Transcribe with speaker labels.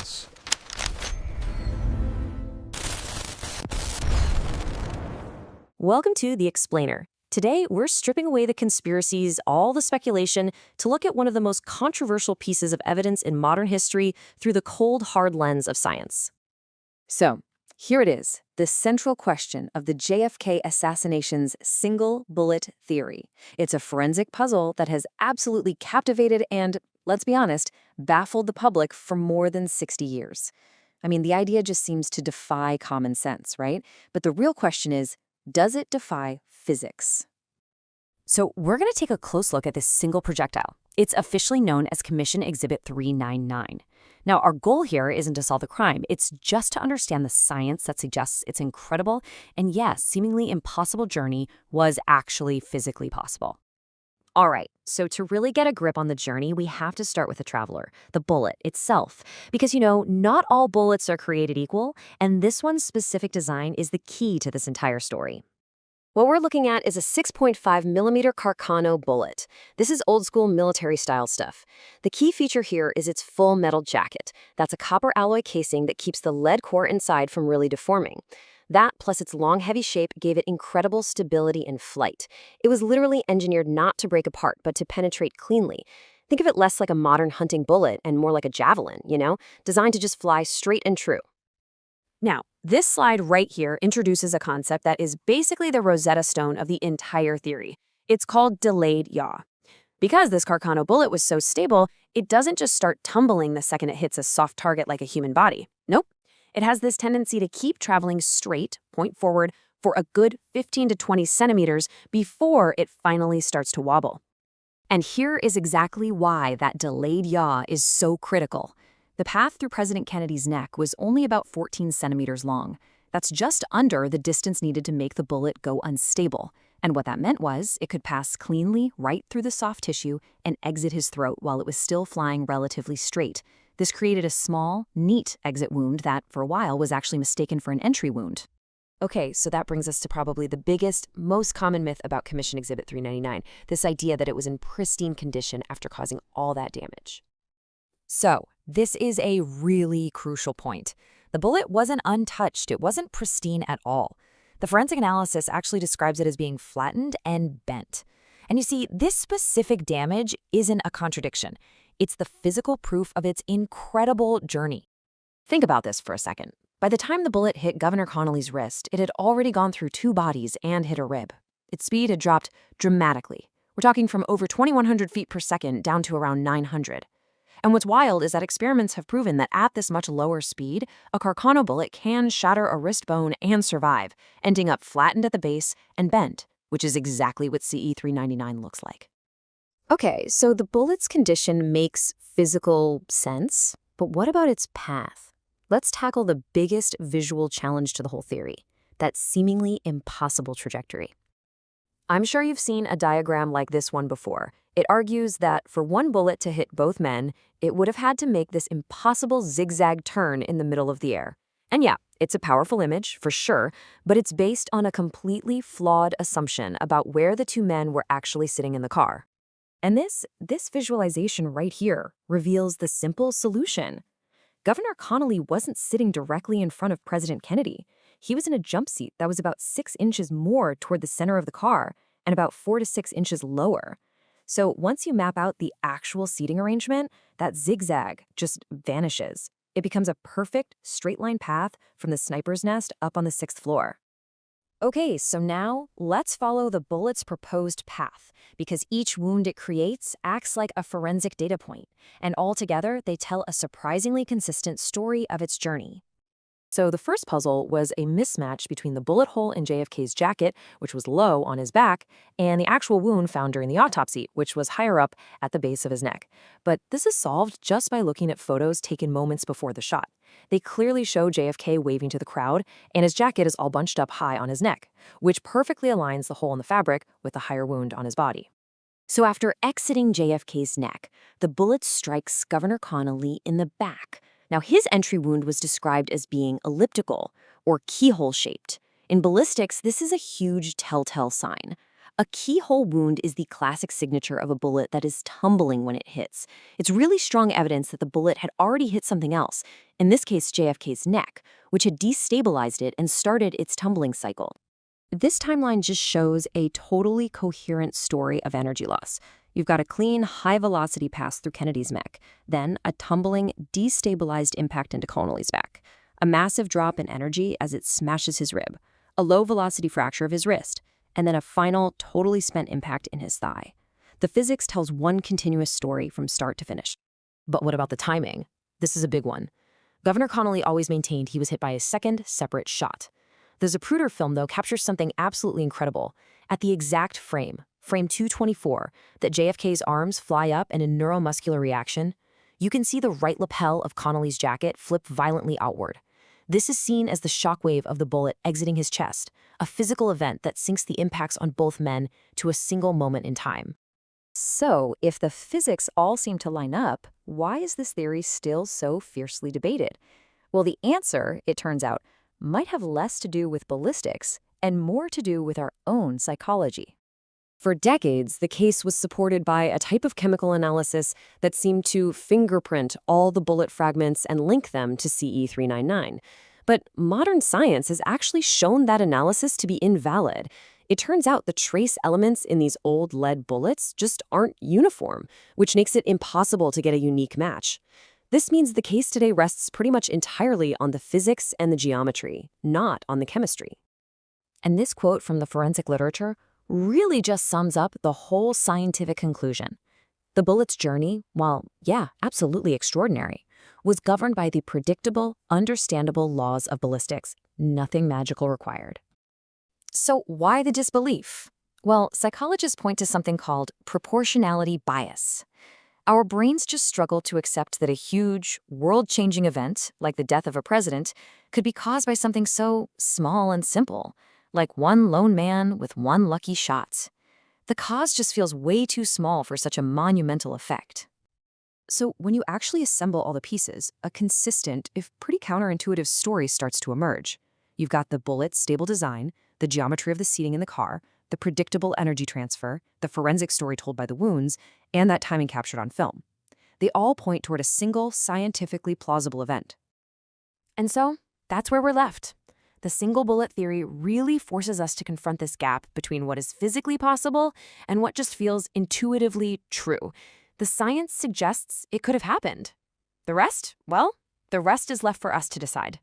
Speaker 1: details.
Speaker 2: Welcome to The Explainer. Today, we're stripping away the conspiracies, all the speculation, to look at one of the most controversial pieces of evidence in modern history through the cold, hard lens of science.
Speaker 3: So, here it is, the central question of the JFK assassination's single bullet theory. It's a forensic puzzle that has absolutely captivated and, let's be honest, baffled the public for more than 60 years. I mean, the idea just seems to defy common sense, right? But the real question is, does it defy physics?
Speaker 2: So we're going to take a close look at this single projectile. It's officially known as Commission Exhibit 399. Now, our goal here isn't to solve the crime. It's just to understand the science that suggests its incredible and, yes, seemingly impossible journey was actually physically possible. All right, so to really get a grip on the journey, we have to start with the traveler, the bullet itself. Because, not all bullets are created equal, and this one's specific design is the key to this entire story. What we're looking at is a 6.5 millimeter Carcano bullet. This is old school military style stuff. The key feature here is its full metal jacket. That's a copper alloy casing that keeps the lead core inside from really deforming. That, plus its long, heavy shape, gave it incredible stability in flight. It was literally engineered not to break apart, but to penetrate cleanly. Think of it less like a modern hunting bullet and more like a javelin, designed to just fly straight and true. Now, this slide right here introduces a concept that is basically the Rosetta Stone of the entire theory. It's called delayed yaw. Because this Carcano bullet was so stable, it doesn't just start tumbling the second it hits a soft target like a human body. Nope. It has this tendency to keep traveling straight, point forward, for a good 15 to 20 centimeters before it finally starts to wobble. And here is exactly why that delayed yaw is so critical. The path through President Kennedy's neck was only about 14 centimeters long. That's just under the distance needed to make the bullet go unstable. And what that meant was it could pass cleanly right through the soft tissue and exit his throat while it was still flying relatively straight. This created a small, neat exit wound that, for a while, was actually mistaken for an entry wound. Okay, so that brings us to probably the biggest, most common myth about Commission Exhibit 399, this idea that it was in pristine condition after causing all that damage. So, this is a really crucial point. The bullet wasn't untouched. It wasn't pristine at all. The forensic analysis actually describes it as being flattened and bent. And you see, this specific damage isn't a contradiction. It's the physical proof of its incredible journey. Think about this for a second. By the time the bullet hit Governor Connolly's wrist, it had already gone through 2 bodies and hit a rib. Its speed had dropped dramatically. We're talking from over 2,100 feet per second down to around 900. And what's wild is that experiments have proven that at this much lower speed, a Carcano bullet can shatter a wrist bone and survive, ending up flattened at the base and bent, which is exactly what CE 399 looks like. Okay, so the bullet's condition makes physical sense, but what about its path? Let's tackle the biggest visual challenge to the whole theory, that seemingly impossible trajectory. I'm sure you've seen a diagram like this one before. It argues that for one bullet to hit both men, it would have had to make this impossible zigzag turn in the middle of the air. And yeah, it's a powerful image, for sure, but it's based on a completely flawed assumption about where the 2 men were actually sitting in the car. And this visualization right here reveals the simple solution. Governor Connolly wasn't sitting directly in front of President Kennedy. He was in a jump seat that was about 6 inches more toward the center of the car and about 4 to 6 inches lower. So once you map out the actual seating arrangement, that zigzag just vanishes. It becomes a perfect straight-line path from the sniper's nest up on the 6th floor. Okay, so now let's follow the bullet's proposed path, because each wound it creates acts like a forensic data point, and altogether they tell a surprisingly consistent story of its journey. So the first puzzle was a mismatch between the bullet hole in JFK's jacket, which was low on his back, and the actual wound found during the autopsy, which was higher up at the base of his neck. But this is solved just by looking at photos taken moments before the shot. They clearly show JFK waving to the crowd, and his jacket is all bunched up high on his neck, which perfectly aligns the hole in the fabric with the higher wound on his body. So after exiting JFK's neck, the bullet strikes Governor Connolly in the back. Now, his entry wound was described as being elliptical or keyhole-shaped. In ballistics, this is a huge telltale sign.
Speaker 3: A keyhole wound is the classic signature of a bullet that is tumbling when it hits. It's really strong evidence that the bullet had already hit something else, in this case JFK's neck, which had destabilized it and started its tumbling cycle. This timeline just shows a totally coherent story of energy loss. You've got a clean, high-velocity pass through Kennedy's neck, then a tumbling, destabilized impact into Connolly's back, a massive drop in energy as it smashes his rib, a low-velocity fracture of his wrist, and then a final, totally spent impact in his thigh. The physics tells one continuous story from start to finish. But what about the timing? This is a big one. Governor Connolly always maintained he was hit by a second, separate shot. The Zapruder film, though, captures something absolutely incredible. At the exact frame 224, that JFK's arms fly up in a neuromuscular reaction, you can see the right lapel of Connolly's jacket flip violently outward. This is seen as the shockwave of the bullet exiting his chest, a physical event that syncs the impacts on both men to a single moment in time. So, if the physics all seem to line up, why is this theory still so fiercely debated? Well, the answer, it turns out, might have less to do with ballistics and more to do with our own psychology. For decades, the case was supported by a type of chemical analysis that seemed to fingerprint all the bullet fragments and link them to CE399. But modern science has actually shown that analysis to be invalid. It turns out the trace elements in these old lead bullets just aren't uniform, which makes it impossible to get a unique match. This means the case today rests pretty much entirely on the physics and the geometry, not on the chemistry. And this quote from the forensic literature really just sums up the whole scientific conclusion. The bullet's journey, while, absolutely extraordinary, was governed by the predictable, understandable laws of ballistics, nothing magical required. So why the disbelief? Well, psychologists point to something called proportionality bias. Our brains just struggle to accept that a huge, world-changing event, like the death of a president, could be caused by something so small and simple, like one lone man with one lucky shot. The cause just feels way too small for such a monumental effect. So when you actually assemble all the pieces, a consistent, if pretty counterintuitive story starts to emerge. You've got the bullet's stable design, the geometry of the seating in the car, the predictable energy transfer, the forensic story told by the wounds, and that timing captured on film. They all point toward a single, scientifically plausible event. And so, that's where we're left. The single bullet theory really forces us to confront this gap between what is physically possible and what just feels intuitively true. The science suggests it could have happened. The rest? Well, the rest is left for us to decide.